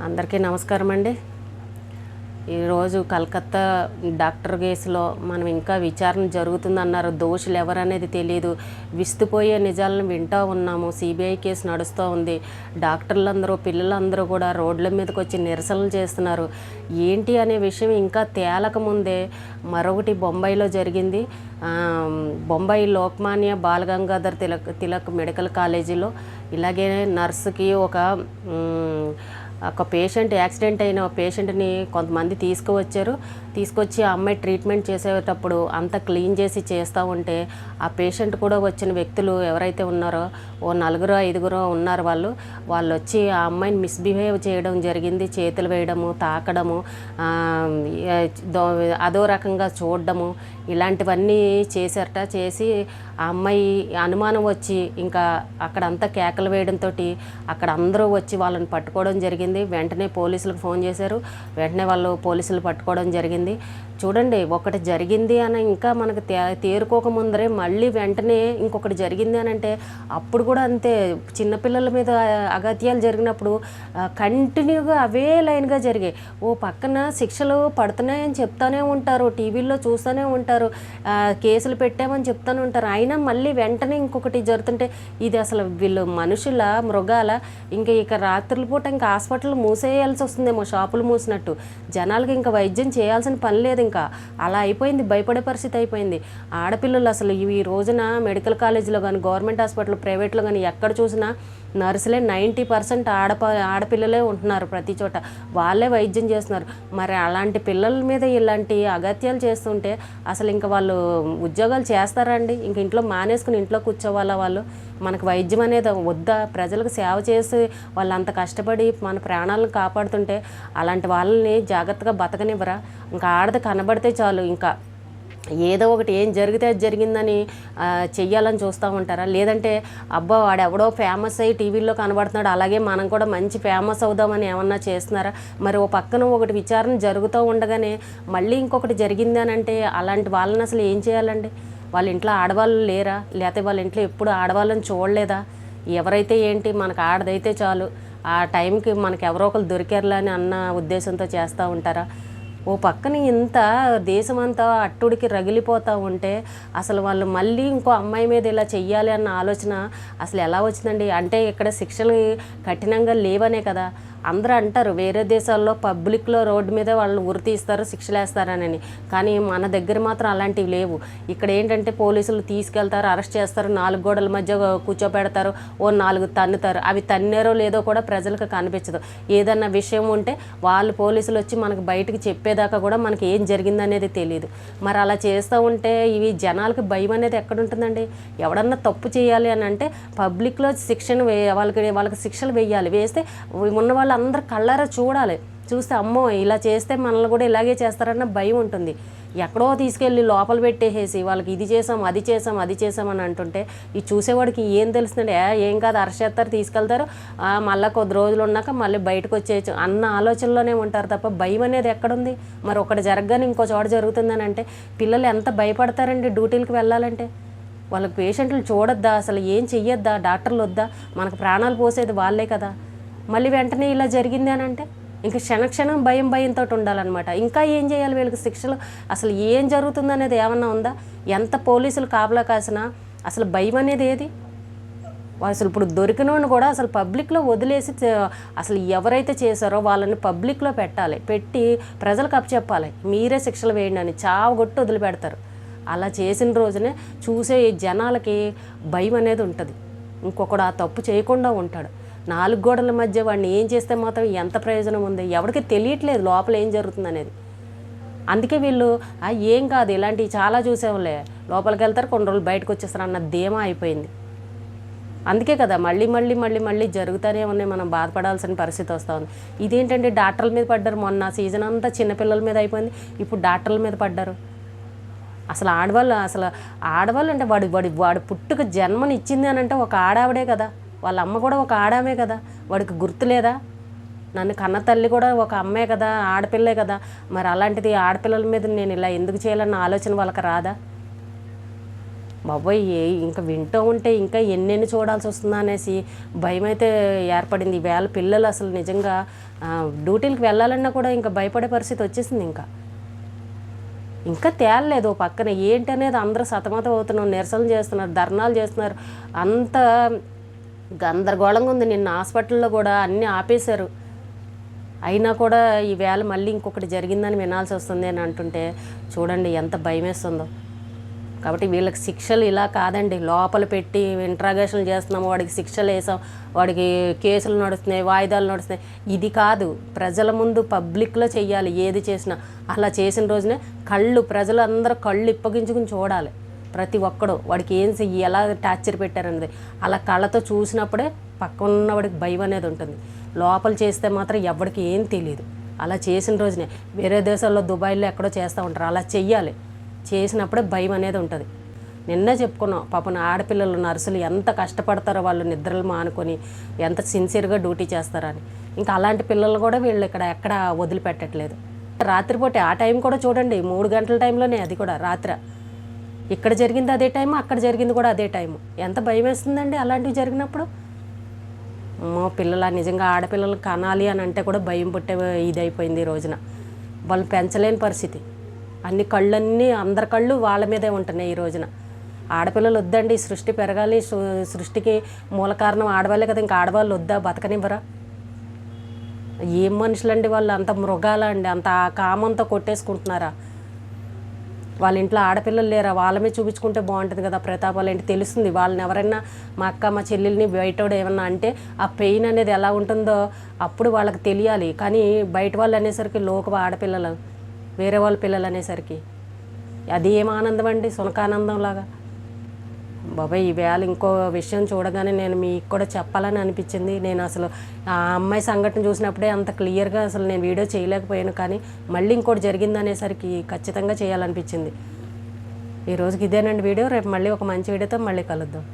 అందరికీ నమస్కారం అండి. ఈరోజు కలకత్తా డాక్టర్ కేసులో మనం ఇంకా విచారణ జరుగుతుందన్నారు. దోషులు ఎవరనేది తెలియదు. విస్తుపోయే నిజాలను వింటూ ఉన్నాము. సిబిఐ కేసు నడుస్తూ ఉంది. డాక్టర్లందరూ పిల్లలందరూ కూడా రోడ్ల మీదకి వచ్చి నిరసనలు చేస్తున్నారు. ఏంటి అనే విషయం ఇంకా తేలకముందే మరొకటి బొంబాయిలో జరిగింది. బొంబాయి లోకమాన్య బాలగంగాధర్ తిలక్ మెడికల్ కాలేజీలో ఇలాగే నర్సుకి ఒక పేషెంట్ యాక్సిడెంట్ అయిన పేషెంట్ని కొంతమంది తీసుకొచ్చి ఆ అమ్మాయి ట్రీట్మెంట్ చేసేటప్పుడు అంతా క్లీన్ చేసి చేస్తూ ఉంటే ఆ పేషెంట్ కూడా వచ్చిన వ్యక్తులు ఎవరైతే ఉన్నారో ఓ 4-5 ఉన్నారు. వాళ్ళు వచ్చి ఆ అమ్మాయిని మిస్బిహేవ్ చేయడం జరిగింది. చేతులు వేయడము, తాకడము, అదో రకంగా చూడడము, ఇలాంటివన్నీ చేశారట. చేసి ఆ అమ్మాయి అనుమానం వచ్చి ఇంకా అక్కడంతా కేకలు వేయడంతో అక్కడ అందరూ వచ్చి వాళ్ళని పట్టుకోవడం జరిగింది. వెంటనే పోలీసులకు ఫోన్ చేశారు. వెంటనే వాళ్ళు పోలీసులు పట్టుకోవడం జరిగింది. చూడండి, ఒకటి జరిగింది అని ఇంకా మనకు తేరుకోక ముందరే మళ్ళీ వెంటనే ఇంకొకటి జరిగింది అని అంటే అప్పుడు కూడా అంతే. చిన్నపిల్లల మీద అగత్యాలు జరిగినప్పుడు కంటిన్యూగా అవే లైన్గా జరిగాయి. ఓ పక్కన శిక్షలు పడుతున్నాయని చెప్తానే ఉంటారు, టీవీల్లో చూస్తూనే ఉంటారు, కేసులు పెట్టామని చెప్తూనే ఉంటారు. అయినా మళ్ళీ వెంటనే ఇంకొకటి జరుగుతుంటే ఇది అసలు వీళ్ళు మనుషుల మృగాల? ఇక రాత్రుల పూట ఇంకా హాస్పిటల్ మూసేయాల్సి వస్తుందేమో, షాపులు మూసినట్టు. జనాలకి ఇంకా వైద్యం చేయాల్సిన పని లేదు. ఇంకా అలా అయిపోయింది. భయపడే పరిస్థితి అయిపోయింది. ఆడపిల్లలు అసలు ఈ రోజున మెడికల్ కాలేజీలో కానీ, గవర్నమెంట్ హాస్పిటల్, ప్రైవేట్లో కానీ ఎక్కడ చూసినా నర్సులే 90% ఆడపిల్లలే ఉంటున్నారు. ప్రతి చోట వాళ్ళే వైద్యం చేస్తున్నారు. మరి అలాంటి పిల్లల మీద ఇలాంటి అగత్యాలు చేస్తుంటే అసలు ఇంకా వాళ్ళు ఉద్యోగాలు చేస్తారండి? ఇంక ఇంట్లో మానేసుకుని ఇంట్లో కూర్చోవాలా వాళ్ళు? మనకు వైద్యం అనేది వద్దా? ప్రజలకు సేవ చేసి వాళ్ళు అంత కష్టపడి మన ప్రాణాలను కాపాడుతుంటే అలాంటి వాళ్ళని జాగ్రత్తగా బతకనివ్వరా? ఇంకా ఆడది కనబడితే చాలు, ఇంకా ఏదో ఒకటి ఏం జరిగితే అది జరిగిందని చెయ్యాలని చూస్తూ ఉంటారా? లేదంటే అబ్బా వాడెవడో ఫేమస్ అయ్యి టీవీల్లో కనబడుతున్నాడు, అలాగే మనం కూడా మంచి ఫేమస్ అవుదామని ఏమన్నా చేస్తున్నారా? మరి ఓ పక్కన ఒకటి విచారణ జరుగుతూ ఉండగానే మళ్ళీ ఇంకొకటి జరిగింది అని అంటే అలాంటి వాళ్ళని అసలు ఏం చేయాలండి? వాళ్ళ ఇంట్లో ఆడవాళ్ళు లేరా? లేకపోతే వాళ్ళ ఇంట్లో ఎప్పుడు ఆడవాళ్ళని చూడలేదా? ఎవరైతే ఏంటి, మనకు ఆడదైతే చాలు, ఆ టైంకి మనకు ఎవరో ఒకరు దొరికారులే అని అన్న ఉద్దేశంతో చేస్తూ ఉంటారా? ఓ పక్కన ఇంత దేశమంతా అట్టుడికి రగిలిపోతూ ఉంటే అసలు వాళ్ళు మళ్ళీ ఇంకో అమ్మాయి మీద ఇలా చెయ్యాలి అన్న ఆలోచన అసలు ఎలా వచ్చిందండి? అంటే ఇక్కడ శిక్షలు కఠినంగా లేవనే కదా అందరూ అంటారు. వేరే దేశాల్లో పబ్లిక్లో రోడ్డు మీద వాళ్ళని ఉరి తీస్తారు, శిక్షలు వేస్తారనని. కానీ మన దగ్గర మాత్రం అలాంటివి లేవు. ఇక్కడ ఏంటంటే పోలీసులు తీసుకెళ్తారు, అరెస్ట్ చేస్తారు, 4 గోడల మధ్య కూర్చోపెడతారు, ఓ 4 తన్నుతారు. అవి తన్నారో లేదో కూడా ప్రజలకు కనిపించదు. ఏదన్నా విషయం ఉంటే వాళ్ళు పోలీసులు వచ్చి మనకు బయటకు చెప్పేదాకా కూడా మనకి ఏం జరిగిందనేది తెలియదు. మరి అలా చేస్తూ ఉంటే ఇవి జనాలకు భయం అనేది ఎక్కడుంటుందండి? ఎవడన్నా తప్పు చేయాలి అని అంటే పబ్లిక్లో వాళ్ళకి శిక్షలు వేయాలి. వేస్తే ఉన్న అందరు కళ్ళారా చూస్తే అమ్మో ఇలా చేస్తే మనల్ని కూడా ఇలాగే చేస్తారన్న భయం ఉంటుంది. ఎక్కడో తీసుకెళ్ళి లోపల పెట్టేసేసి వాళ్ళకి ఇది చేసాం అది చేసాం అని అంటుంటే ఈ చూసేవాడికి ఏం తెలుస్తుందండి? ఏం కాదు, అరెస్ట్ చేస్తారు, తీసుకెళ్తారు, మళ్ళీ కొద్ది రోజులు ఉన్నాక మళ్ళీ బయటకు వచ్చేయచ్చు అన్న ఆలోచనలోనే ఉంటారు తప్ప భయం అనేది ఎక్కడుంది? మరి ఒకటి జరగగానే ఇంకో చోట జరుగుతుందని అంటే పిల్లలు ఎంత భయపడతారండి డ్యూటీలకు వెళ్ళాలంటే? వాళ్ళకి పేషెంట్లు చూడొద్దా? అసలు ఏం చెయ్యొద్దా? డాక్టర్లు వద్దా? మనకు ప్రాణాలు పోసేది వాళ్ళే కదా. మళ్ళీ వెంటనే ఇలా జరిగింది అని అంటే ఇంకా క్షణక్షణం భయంతో ఉండాలన్నమాట. ఇంకా ఏం చేయాలి వీళ్ళకి శిక్షలు? అసలు ఏం జరుగుతుందనేది ఏమన్నా ఉందా? ఎంత పోలీసులు కాపలా కాసినా అసలు భయం అనేది ఏది? అసలు ఇప్పుడు దొరికినోని కూడా అసలు పబ్లిక్లో వదిలేసి అసలు ఎవరైతే చేశారో వాళ్ళని పబ్లిక్లో పెట్టి ప్రజలకు అప్పచెప్పాలి. మీరే శిక్షలు వేయండి అని చావగొట్టి వదిలిపెడతారు. అలా చేసిన రోజునే చూసే జనాలకి భయం అనేది ఉంటుంది. ఇంకొకడు ఆ తప్పు చేయకుండా ఉంటాడు. 4 గోడల మధ్య వాడిని ఏం చేస్తే మాత్రం ఎంత ప్రయోజనం ఉంది? ఎవరికి తెలియట్లేదు లోపల ఏం జరుగుతుంది అనేది. అందుకే వీళ్ళు ఏం కాదు, ఇలాంటివి చాలా చూసేవాళ్ళే, లోపలికి వెళ్తారు, కొన్ని రోజులు బయటకు వచ్చేస్తారు అన్న ధీమా అయిపోయింది. అందుకే కదా మళ్ళీ జరుగుతూనే ఉన్నాయి. మనం బాధపడాల్సిన పరిస్థితి వస్తూ ఉంది. ఇదేంటంటే డాక్టర్ల మీద పడ్డారు. మొన్న సీజన్ అంతా చిన్నపిల్లల మీద అయిపోయింది, ఇప్పుడు డాక్టర్ల మీద పడ్డారు. అసలు ఆడవాళ్ళు అంటే వాడు పుట్టుక జన్మని ఇచ్చింది అని అంటే ఒక ఆడావిడే కదా, వాళ్ళ అమ్మ కూడా ఒక ఆడామే కదా. వాడికి గుర్తు లేదా? నన్ను కన్న తల్లి కూడా ఒక అమ్మే కదా, ఆడపిల్లే కదా. మరి అలాంటిది ఆడపిల్లల మీద నేను ఇలా ఎందుకు చేయాలన్న ఆలోచన వాళ్ళకి రాదా? బాబోయ్ ఇంకా వింటూ ఉంటే ఇంకా ఎన్నెన్ని చూడాల్సి వస్తుందా అనేసి భయం అయితే ఏర్పడింది. ఈవేళ పిల్లలు అసలు నిజంగా డ్యూటీలకు వెళ్ళాలన్నా కూడా ఇంకా భయపడే పరిస్థితి వచ్చేసింది. ఇంకా తేలలేదు పక్కన ఏంటనేది అందరూ సతమతం అవుతున్నారు, నిరసనలు చేస్తున్నారు, ధర్నాలు చేస్తున్నారు. అంత గందరగోళంగా ఉంది. నిన్న హాస్పిటల్లో కూడా అన్నీ ఆపేశారు. అయినా కూడా ఈవేళ మళ్ళీ ఇంకొకటి జరిగిందని వినాల్సి వస్తుంది అని అంటుంటే చూడండి ఎంత భయం వేస్తుందో. కాబట్టి వీళ్ళకి శిక్షలు ఇలా కాదండి, లోపల పెట్టి ఇంట్రాగేషన్లు చేస్తున్నాము, వాడికి శిక్షలు వేసాం, వాడికి కేసులు నడుస్తున్నాయి, వాయిదాలు నడుస్తున్నాయి. ఇది కాదు, ప్రజల ముందు పబ్లిక్లో చెయ్యాలి ఏది చేసినా. అలా చేసిన రోజునే ప్రజలందరూ కళ్ళు ఇప్పగించుకుని చూడాలి. ప్రతి ఒక్కడు వాడికి ఎలా టార్చర్ పెట్టారనేది అలా కళ్ళతో చూసినప్పుడే పక్కన వాడికి భయం అనేది ఉంటుంది. లోపల చేస్తే మాత్రం ఎవరికి ఏం తెలియదు. అలా చేసిన రోజునే వేరే దేశాల్లో దుబాయ్లో ఎక్కడో చేస్తూ ఉంటారు, అలా చెయ్యాలి. చేసినప్పుడే భయం అనేది ఉంటుంది. నిన్నే చెప్పుకున్నాం పాపం ఆడపిల్లలు నర్సులు ఎంత కష్టపడతారో, వాళ్ళు నిద్రలు మానుకొని ఎంత సిన్సియర్గా డ్యూటీ చేస్తారని. ఇంకా అలాంటి పిల్లలు కూడా వీళ్ళు ఎక్కడ వదిలిపెట్టట్లేదు. రాత్రిపూట ఆ టైం కూడా చూడండి, 3 గంటల టైంలోనే, అది కూడా రాత్రి. ఇక్కడ జరిగింది అదే టైము, అక్కడ జరిగింది కూడా అదే టైము. ఎంత భయం వేస్తుందండి అలాంటివి జరిగినప్పుడు. పిల్లల నిజంగా ఆడపిల్లలు కనాలి అని అంటే కూడా భయం పుట్టే ఇది అయిపోయింది ఈ రోజున. వాళ్ళు పెంచలేని పరిస్థితి. కళ్ళన్నీ అందరి కళ్ళు వాళ్ళ మీదే ఉంటున్నాయి ఈ రోజున. ఆడపిల్లలు వద్దండి, సృష్టి పెరగాలి, సృష్టికి మూల కారణం ఆడవాళ్ళే కదా, ఇంకా ఆడవాళ్ళు వద్దా, బతకనివ్వరా? ఏం మనుషులండి వాళ్ళు, అంత మృగాలా అండి, అంత కామంతో కొట్టేసుకుంటున్నారా? వాళ్ళ ఇంట్లో ఆడపిల్లలు లేరా, వాళ్ళ మీద చూపించుకుంటే బాగుంటుంది కదా ప్రతాపాలు. ఏంటి తెలుస్తుంది వాళ్ళని, ఎవరైనా మా అక్క మా చెల్లెల్ని బయటోడు ఏమన్నా అంటే ఆ పెయిన్ అనేది ఎలా ఉంటుందో అప్పుడు వాళ్ళకి తెలియాలి. కానీ బయట వాళ్ళు అనేసరికి ఆడపిల్లలు, వేరే వాళ్ళ పిల్లలు అనేసరికి అది ఏం ఆనందం అండి, సునకానందంలాగా. బాబాయ్ ఈవేళ ఇంకో విషయం చూడగానే నేను మీకు కూడా చెప్పాలని అనిపించింది. నేను అసలు ఆ అమ్మాయి సంఘటన చూసినప్పుడే అంత క్లియర్గా అసలు నేను వీడియో చేయలేకపోయాను. కానీ మళ్ళీ ఇంకోటి జరిగిందనేసరికి ఖచ్చితంగా చేయాలనిపించింది. ఈ రోజుకి ఇదేనండి వీడియో. రేపు మళ్ళీ ఒక మంచి వీడియోతో మళ్ళీ కలుద్దాం.